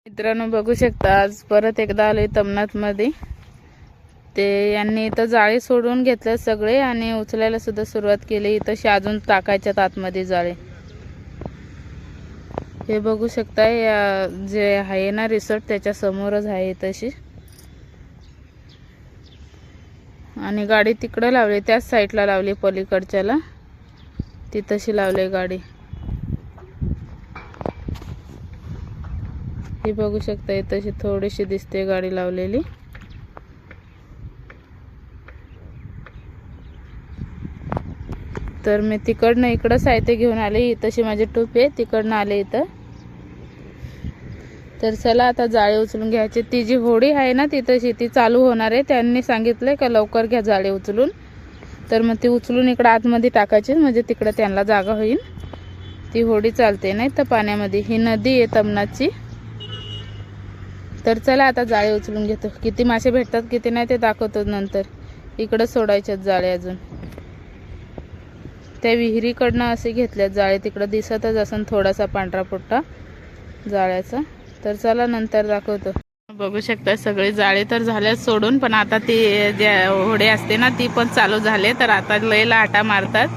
मित्रांनो बघू शकता, आज परत एकदा आलोय तमनाथ मध्ये। ते यांनी इथं जाळे सोडून घेतले सगळे आणि उचलायला सुद्धा सुरुवात केली। इथं अजून टाकायच्यात आतमध्ये जाळे। हे बघू शकता, या जे आहे ना रिसॉर्ट त्याच्या समोरच आहे तशी, आणि गाडी तिकडे लावली, त्याच साईडला लावली, पलीकडच्याला ती तशी लावली गाडी। हे बघू शकता, तशी थोडीशी दिसते गाडी लावलेली। तर मी तिकडनं इकडं साहित्य घेऊन आले, तशी माझी टोपी आहे, तिकडनं आले इथं। तर चला आता जाळे उचलून घ्यायचे। ती जी होडी आहे ना ती तशी ती चालू होणार आहे, त्यांनी सांगितलंय का लवकर घ्या जाळे उचलून। तर मग ती उचलून इकडं आतमध्ये टाकायची, म्हणजे तिकडं त्यांना जागा होईल। ती होडी चालते नाही तर पाण्यामध्ये, ही नदी आहे तमनाथची। तर चला आता जाळे उचलून घेतो। किती मासे भेटतात किती नाही ते दाखवतो नंतर। इकडं सोडायच्यात जाळे अजून, त्या विहिरीकडनं असे घेतल्यात जाळे, तिकडं दिसतच असन थोडासा पांढरा पुट्टा जाळ्याचा। तर चला नंतर दाखवतो। बघू शकता सगळे जाळे तर झालेत सोडून, पण आता ती ज्या होडे असते ना ती पण चालू झाले। तर आता लय लाटा मारतात,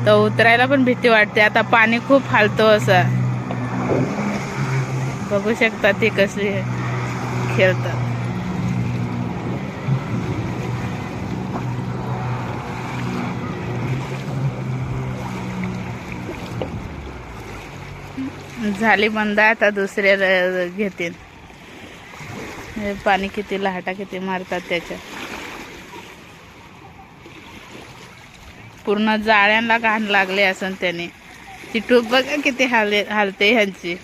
तर उतरायला पण भीती वाटते, आता पाणी खूप हालतो असं। बघू शकता ती कशी खेळतात। झाली बंद, आता दुसऱ्या घेतील। पाणी किती लाटा किती मारतात त्याच्यात, पूर्ण जाळ्यांना घाण लागले असन त्याने। ती टूप बघा किती हालते ह्यांची।